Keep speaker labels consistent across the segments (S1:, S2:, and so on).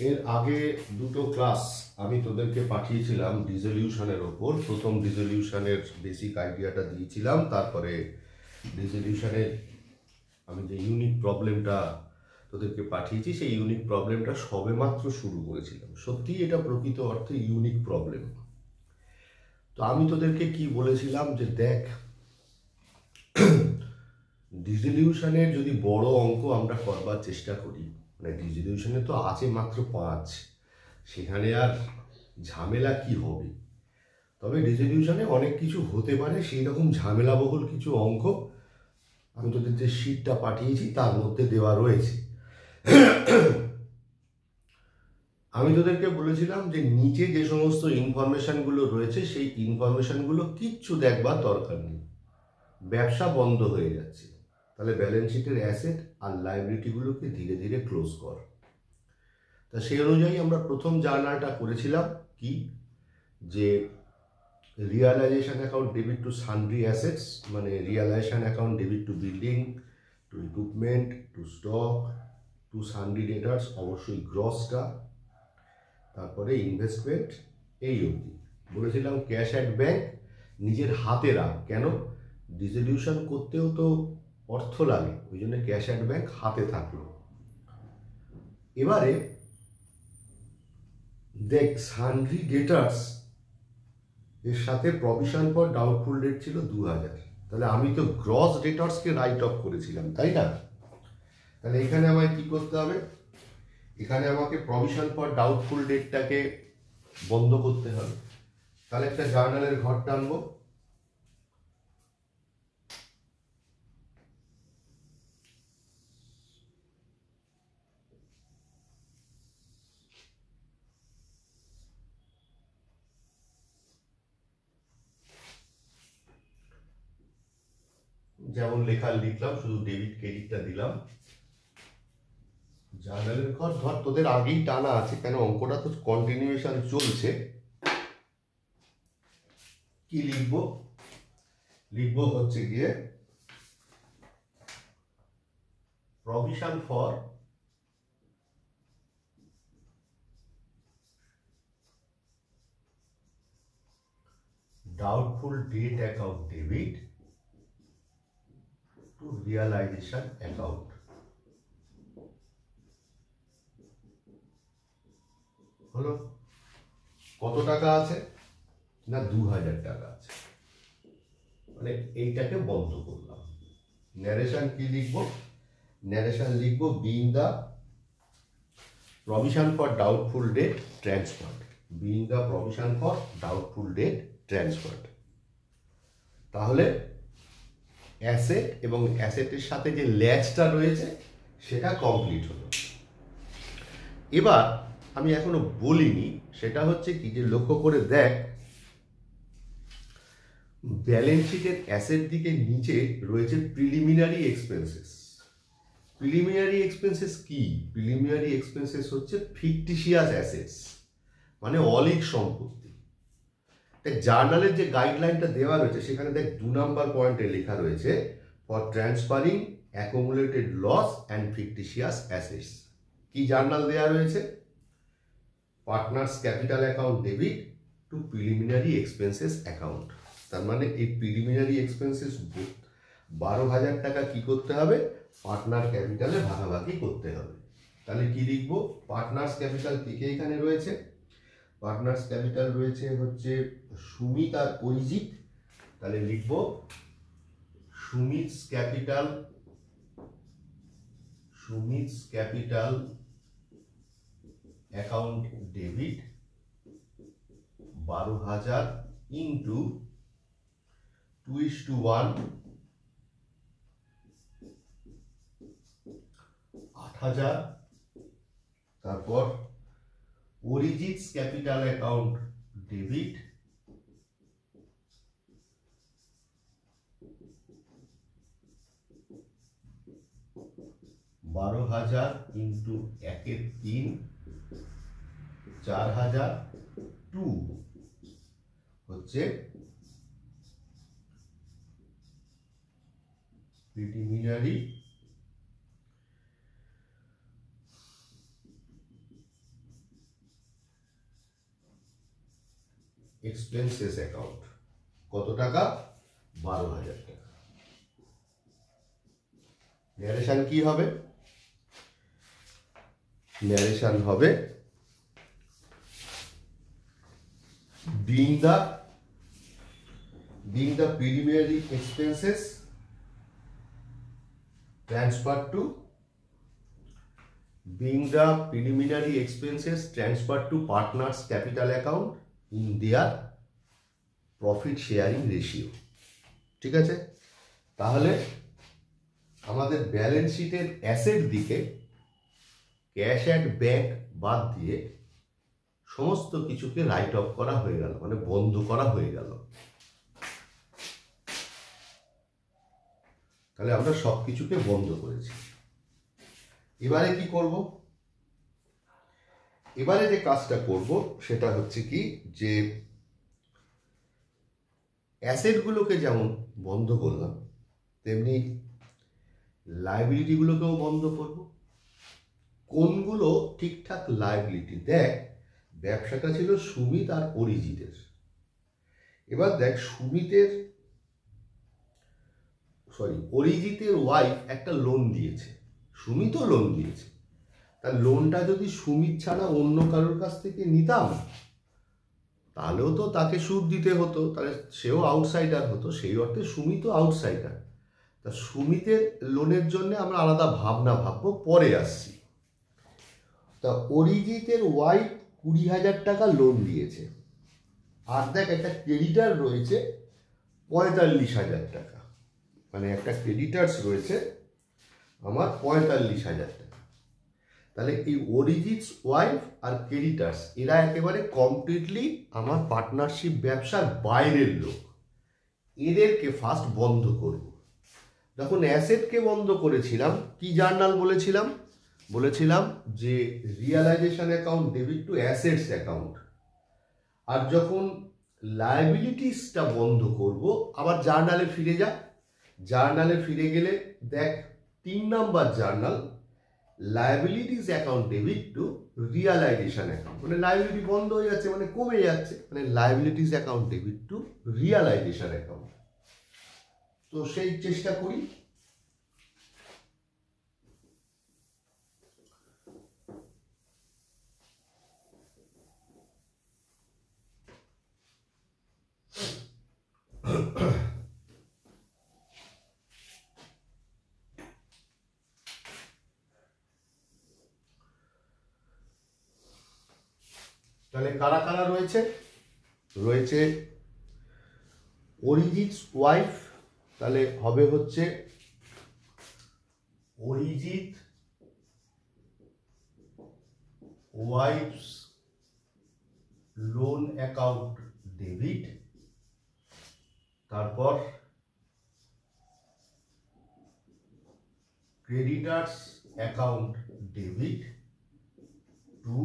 S1: এর আগে দুটো ক্লাস আমি তোদেরকে পাঠিয়েছিলাম রিজলিউশনের ওপর। প্রথম রিজলিউশনের বেসিক আইডিয়াটা দিয়েছিলাম, তারপরে রিজলিউশনের আমি যে ইউনিক প্রবলেমটা তোদেরকে পাঠিয়েছি সেই ইউনিক প্রবলেমটা সবেমাত্র শুরু করেছিলাম। সত্যিই এটা প্রকৃত অর্থে ইউনিক প্রবলেম। তো আমি তোদেরকে কি বলেছিলাম যে দেখ, রিজলিউশনের যদি বড় অঙ্ক আমরা করবার চেষ্টা করি, মানে রিজলিউশনে তো আছে মাত্র 5, সেখানে আর ঝামেলা কি হবে। তবে রিজলিউশনে অনেক কিছু হতে পারে, সেই রকম ঝামেলাবহুল কিছু অঙ্ক আমি তোদের যে শিটটা পাঠিয়েছি তার মধ্যে দেওয়া রয়েছে। আমি তোদেরকে বলেছিলাম যে নিচে যে সমস্ত ইনফরমেশনগুলো রয়েছে সেই ইনফরমেশনগুলো কিচ্ছু দেখবার দরকার নেই। ব্যবসা বন্ধ হয়ে যাচ্ছে, তাহলে ব্যালেন্স শিটের অ্যাসেট আর লাইবিলিটিগুলোকে ধীরে ধীরে ক্লোজ কর। তা সেই অনুযায়ী আমরা প্রথম জার্নালটা করেছিলাম কি, যে realization account debit to sundry assets, মানে realization account debit to building, to equipment, to stock, to sundry debtors, অবশ্যই গ্রসটা, তারপরে ইনভেস্টমেন্ট, এই অবধি বলেছিলাম। ক্যাশ অ্যাট ব্যাংক নিজের হাতে রাখ, কেন রিজলিউশন করতেও তো অর্থ লাগে, ওই জন্য ক্যাশ অ্যাট ব্যাংক হাতে থাকলো। এবারে দেখ, সানড্রি ডেটার্স এর সাথে প্রভিশন ফর ডাউটফুল ডেট ছিল 2000, তাহলে আমি তো গ্রস ডেটার্সকে রাইট অফ করেছিলাম, তাই না? তাহলে এখানে আমায় কি করতে হবে, এখানে আমাকে প্রভিশন ফর ডাউটফুল ডেটটাকে বন্ধ করতে হবে। তাহলে একটা জার্নালের ঘর টানবো, যেমন লেখার লিখলাম, শুধু ডেবিট ক্রেডিটটা দিলাম। জার্নালের ঘর ধর তোদের আগেই টানা আছে, কেন অঙ্কটা তো কন্টিনিউয়েশন চলছে। কি লিখবো, লিখবো হচ্ছে গিয়ে provision for doubtful date account debit to realization account। হলো, কত টাকা আছে না, 2000 টাকা আছে, মানে এইটাকে বন্ধ করলাম। ন্যারেশন কি লিখবো, ন্যারেশন লিখবো being the provision for doubtful debt transferred, being the provision for doubtful debt transferred. তাহলে অ্যাসেট এবং অ্যাসেটের সাথে যে ল্যাচটা রয়েছে সেটা কমপ্লিট হলো। এবার আমি এখনো বলিনি, সেটা হচ্ছে কি, যে লক্ষ্য করে দেখ, ব্যালেন্স শিটের অ্যাসেট দিকে নিচে রয়েছে প্রিলিমিনারি এক্সপেন্সেস। প্রিলিমিনারি এক্সপেন্সেস কি, প্রিলিমিনারি এক্সপেন্সেস হচ্ছে ফিকটিশিয়াস অ্যাসেটস, মানে অলিক সম্পত্তি। দেখ, জার্নালের যে গাইডলাইনটা দেওয়া রয়েছে সেখানে দেখ 2 নম্বর পয়েন্টে লেখা রয়েছে for transferring accumulated loss and fictitious assets. কি জার্নাল দেওয়া রয়েছে, partners capital account debit to preliminary expenses account. তার মানে এই প্রিলিমিনারি এক্সপেন্সেস 12,000 টাকা কি করতে হবে, পার্টনার ক্যাপিটালে ভাগাভাগি করতে হবে। তাহলে কি লিখবো, পার্টনার্স ক্যাপিটাল কে কে এখানে রয়েছে, পার্টনার্স ক্যাপিটাল রয়েছে হচ্ছে সুমিত আর অরিজিৎ। তাহলে লিখবো Sumit's capital, Sumit's capital account debit 12,000 into 2:1 8,000। তারপর Arijit's capital account debit 12,000 into 1/3 4,000 2 হচ্ছে প্রিলিমিনারি এক্সপেন্সেস অ্যাকাউন্ট কত টাকা? 12,000 টাকা। ন্যারেশন কি হবে? ন্যারেশন হবে being the preliminary expenses transferred to partners capital account in their profit sharing ratio। ঠিক আছে, তাহলে আমাদের ব্যালেন্স শিটের অ্যাসেট দিকে ক্যাশ অ্যাট ব্যাংক বাদ দিয়ে সমস্ত কিছুকে রাইট অফ করা হয়ে গেল, মানে বন্ধ করা হয়ে গেল। তাহলে আমরা সব কিছুকে বন্ধ করেছি। এবারে কি করব? এবারে যে কাজটা করব সেটা হচ্ছে কি, যে অ্যাসেটগুলোকে যেমন বন্ধ করলাম তেমনি লাইবিলিটিগুলোকেও বন্ধ করব। কোনগুলো ঠিকঠাক লাইবিলিটি? দেখ, ব্যবসাটা ছিল সুমিত আর অরিজিতের। এবার দেখ, অরিজিতের ওয়াইফ একটা লোন দিয়েছে, সুমিতও লোন দিয়েছে। তার লোনটা যদি সুমিত ছাড়া অন্য কারোর কাছ থেকে নিতাম তাহলেও তো তাকে সুদ দিতে হতো, তাহলে সেও আউটসাইডার হতো, সেই অর্থে সুমিতও আউটসাইডার। তা সুমিতের লোনের জন্য আমরা আলাদা ভাববো, পরে আসছি। তা অরিজিতের ওয়াইফ 20,000 টাকা লোন দিয়েছে, আর দেখ একটা ক্রেডিটার রয়েছে 45,000 টাকা, মানে একটা ক্রেডিটার্স রয়েছে আমার 45,000 টাকা। তাহলে এই অরিজিৎস ওয়াইফ আর ক্রেডিটার্স এরা একেবারে কমপ্লিটলি আমার পার্টনারশিপ ব্যবসার বাইরের লোক। এদেরকে ফার্স্ট বন্ধ করব। যখন অ্যাসেটকে বন্ধ করেছিলাম কি জার্নাল বলেছিলাম যে realization account debit to assets account. আর যখন লায়াবিলিটিসটা বন্ধ করব আবার জার্নালে ফিরে যা। জার্নালে ফিরে গেলে দেখ 3 নম্বর journal, liabilities account debit to realisation account. মানে লায়াবিলিটি বন্ধ হয়ে যাচ্ছে, মানে কমে যাচ্ছে, মানে liabilities account debit to realisation account. তো সেই চেষ্টা করি। তাহলে কারা কারা রয়েছে অরিজিৎস ওয়াইফ, তাহলে হবে হচ্ছে Arijit wife's loan account debit, তারপর creditors account debit to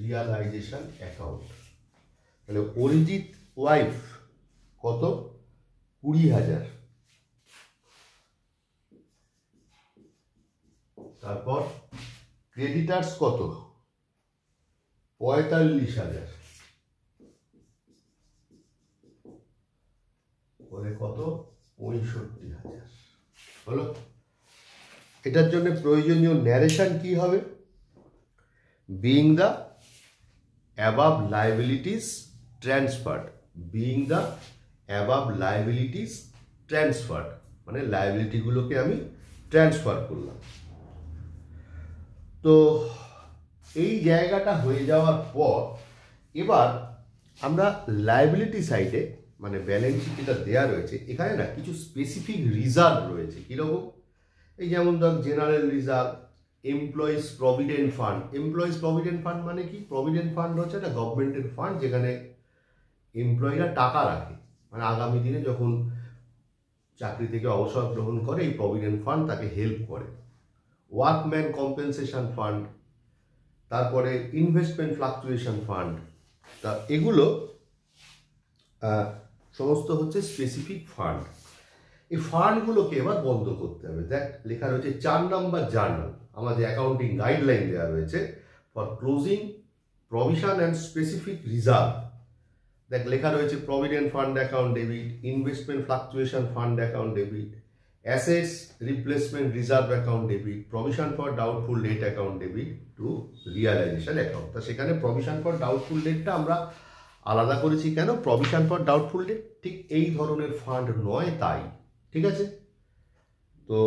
S1: realisation account. তাহলে অরিজিৎ ওয়াইফ কত? 20,000। তারপর ক্রেডিটার্স কত? 45,000। পরে কত? 65,000 হলো। এটার জন্য প্রয়োজনীয় ন্যারেশন কি হবে? being the above liabilities transferred, মানে লায়াবিলিটিগুলোকে আমি ট্রান্সফার করলাম। তো এই জায়গাটা হয়ে যাওয়ার পর এবার আমরা লায়াবিলিটি সাইডে, মানে ব্যালেন্স শিট যেটা দেওয়া রয়েছে এখানে না কিছু স্পেসিফিক রিজার্ভ রয়েছে। কীরকম? এই যেমন ধর general reserve, employees provident fund. Employees provident fund মানে কি? প্রভিডেন্ট ফান্ড হচ্ছে একটা গভর্নমেন্টের ফান্ড যেখানে এমপ্লয়িরা টাকা রাখে, মানে আগামী দিনে যখন চাকরি থেকে অবসর গ্রহণ করে এই প্রভিডেন্ট ফান্ড তাকে হেল্প করে। ওয়ার্কম্যান কম্পেনসেশন ফান্ড, তারপরে ইনভেস্টমেন্ট ফ্লাকচুয়েশন ফান্ড। তা এগুলো সমস্ত হচ্ছে স্পেসিফিক ফান্ড। এই ফান্ডগুলোকে এবার বন্ধ করতে হবে। দেখ লেখা রয়েছে 4 নম্বর জার্নাল, আমাদের অ্যাকাউন্টিং গাইডলাইন দেওয়া রয়েছে for closing provision and specific reserve. দেখ লেখা রয়েছে provident fund account debit, investment fluctuation fund account debit, assets replacement reserve account debit, provision for doubtful debt account debit to realisation account. তা সেখানে provision for doubtful ডেটটা আমরা আলাদা করেছি কেন? প্রভিশন ফর ডাউটফুল ডেট ঠিক এই ধরনের ফান্ড নয় তাই, ঠিক আছে? তো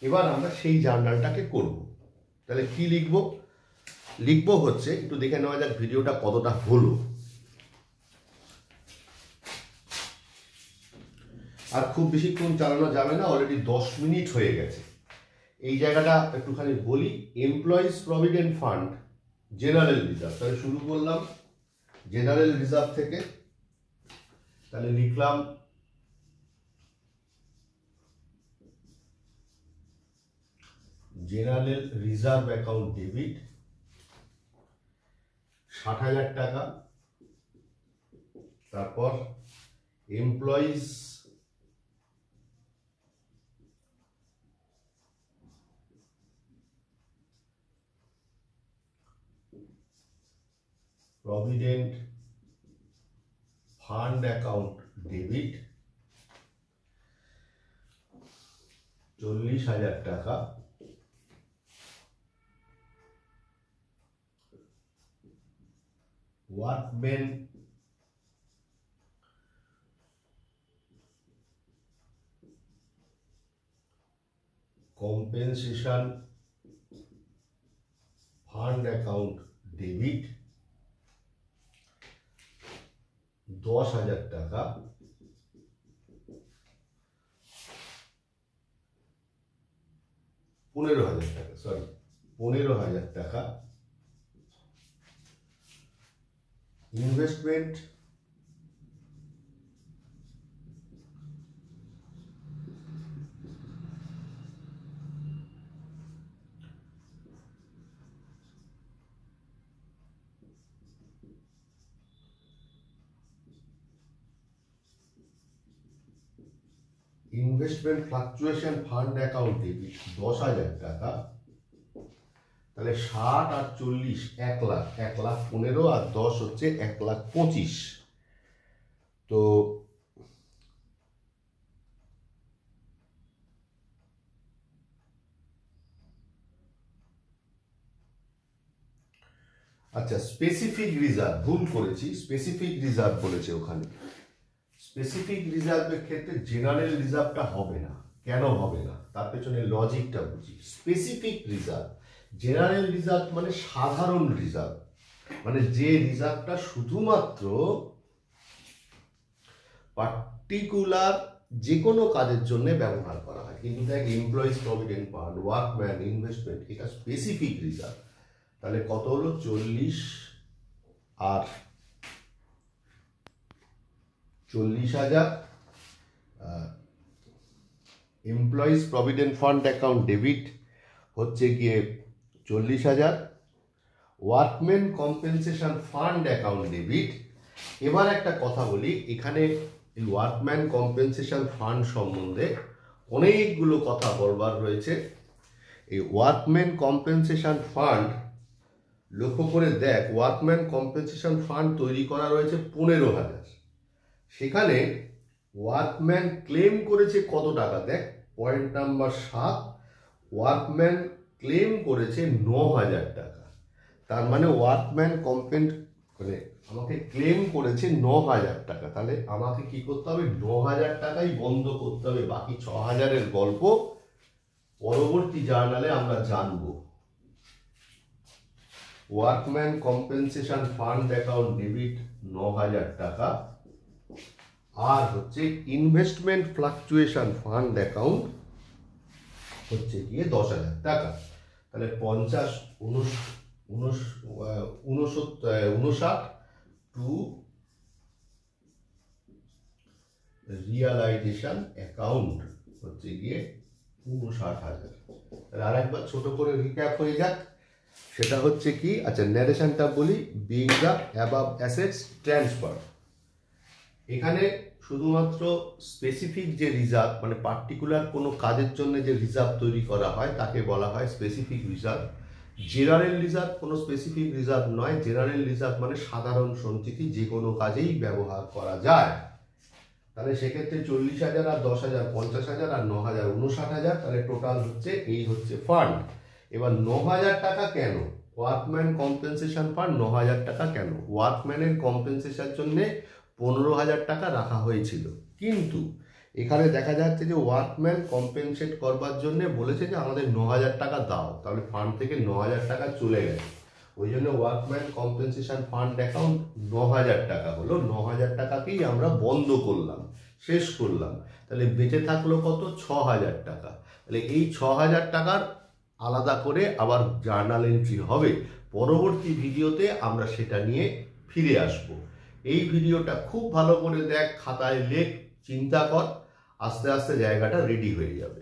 S1: এবার আমরা সেই জার্নালটাকে করব। তাহলে কি লিখবো হচ্ছে, একটু দেখে নেওয়া যাক ভিডিওটা কতটা হলো। আর খুব বেশিক্ষণ চালানো যাবে না, অলরেডি 10 মিনিট হয়ে গেছে। এই জায়গাটা একটুখানি বলি, employees provident fund general reserve. তাহলে শুরু করলাম জেনারেল রিজার্ভ থেকে। তাহলে লিখলাম জেনারেল রিজার্ভ অ্যাকাউন্ট ডেবিট 60,000 টাকা। তারপর employees provident fund account debit 40,000 টাকা। Workman compensation fund account debit 10,000 টাকা। পনেরো হাজার টাকা। Investment investment fluctuation fund account debit 10,000 টাকা। তাহলে 60 আর 40 1 লাখ, 1,15,000 আর 10 হচ্ছে 1,25,000। তো আচ্ছা, স্পেসিফিক রিজার্ভ ভুল করেছি, স্পেসিফিক রিজার্ভ বলেছে ওখানে। স্পেসিফিক রিজার্ভের ক্ষেত্রে জেনারেল রিজার্ভটা হবে না। কেন হবে না তার পেছনে লজিকটা বুঝি। স্পেসিফিক রিজার্ভ, জেনারেল রিজার্ভ মানে সাধারণ রিজার্ভ, মানে যে রিজার্ভটা শুধুমাত্র পার্টিকুলার যে কোনো কাজের জন্য ব্যবহার করা হয়। কিন্তু দেখ employees provident fund, workman, investment, এটা স্পেসিফিক রিজার্ভ। তাহলে কত হলো? 40 আর 40,000। Employees provident fund account debit হচ্ছে গিয়ে 40,000। Workman compensation fund account debit. এবার একটা কথা বলি, এখানে এই ওয়ার্কম্যান কম্পেনসেশন ফান্ড সম্বন্ধে অনেকগুলো কথা বলবার রয়েছে। এই ওয়ার্কম্যান কম্পেনসেশন ফান্ড লক্ষ্য করে দেখ, ওয়ার্কম্যান কম্পেনসেশন ফান্ড তৈরি করা রয়েছে 15,000। সেখানে ওয়ার্কম্যান ক্লেম করেছে কত টাকা? দেখ পয়েন্ট নাম্বার 7, ওয়ার্কম্যান ক্লেম করেছে 9,000 টাকা। তার মানে ওয়ার্কম্যান মানে আমাকে ক্লেম করেছে 9,000 টাকা। তাহলে আমাকে কি করতে হবে? 9,000 টাকাই বন্ধ করতে হবে। বাকি 6,000-এর গল্প পরবর্তী জার্নালে আমরা জানবো। Workman compensation fund account debit 9,000 টাকা। আর হচ্ছে ইনভেস্টমেন্ট ফ্লাকচুয়েশন ফান্ড অ্যাকাউন্ট হচ্ছে গিয়ে 10,000 টাকা। তাহলে 50, 59 টু রিয়ালাইজেশন অ্যাকাউন্ট হচ্ছে গিয়ে 59,000। তাহলে আরেকবার ছোট করে রিক্যাপ হয়ে যাক। সেটা হচ্ছে কি, আচ্ছা ন্যারেশনটা বলি। Being the above assets transfer, এখানে শুধুমাত্র স্পেসিফিক যে রিজার্ভ, মানে পার্টিকুলার কোনো কাজের জন্য যে রিজার্ভ তৈরি করা হয় তাকে বলা হয় স্পেসিফিক রিজার্ভ। জেনারেল রিজার্ভ কোনো স্পেসিফিক রিজার্ভ নয়, জেনারেল রিজার্ভ মানে সাধারণ সঞ্চিতি, যে কোনো কাজেই ব্যবহার করা যায়। তাহলে সেক্ষেত্রে 40,000 আর 10,000 50,000 আর 9,000 59,000, তাহলে টোটাল হচ্ছে এই হচ্ছে ফান্ড। এবার 9,000 টাকা কেন ওয়ার্কম্যান কম্পেনসেশন ফান্ড? 9,000 টাকা কেন? ওয়ার্কম্যানের কম্পেনসেশনের জন্য 15,000 টাকা রাখা হয়েছিল, কিন্তু এখানে দেখা যাচ্ছে যে ওয়ার্কম্যান কম্পেনসেট করবার জন্য বলেছে যে আমাদের 9,000 টাকা দাও, তাহলে ফান্ড থেকে 9,000 টাকা চলে গেছে। ওই জন্য ওয়ার্কম্যান কম্পেনসেশন ফান্ড অ্যাকাউন্ট 9,000 টাকা হলো। 9,000 টাকাকেই আমরা বন্ধ করলাম, শেষ করলাম। তাহলে বেঁচে থাকলো কত? 6,000 টাকা। তাহলে এই 6,000 টাকার আলাদা করে আবার জার্নাল এন্ট্রি হবে। পরবর্তী ভিডিওতে আমরা সেটা নিয়ে ফিরে আসব। এই ভিডিওটা খুব ভালো করে দেখ, খাতায় লেখ, চিন্তা কর, আস্তে আস্তে জায়গাটা রেডি হয়ে যাবে।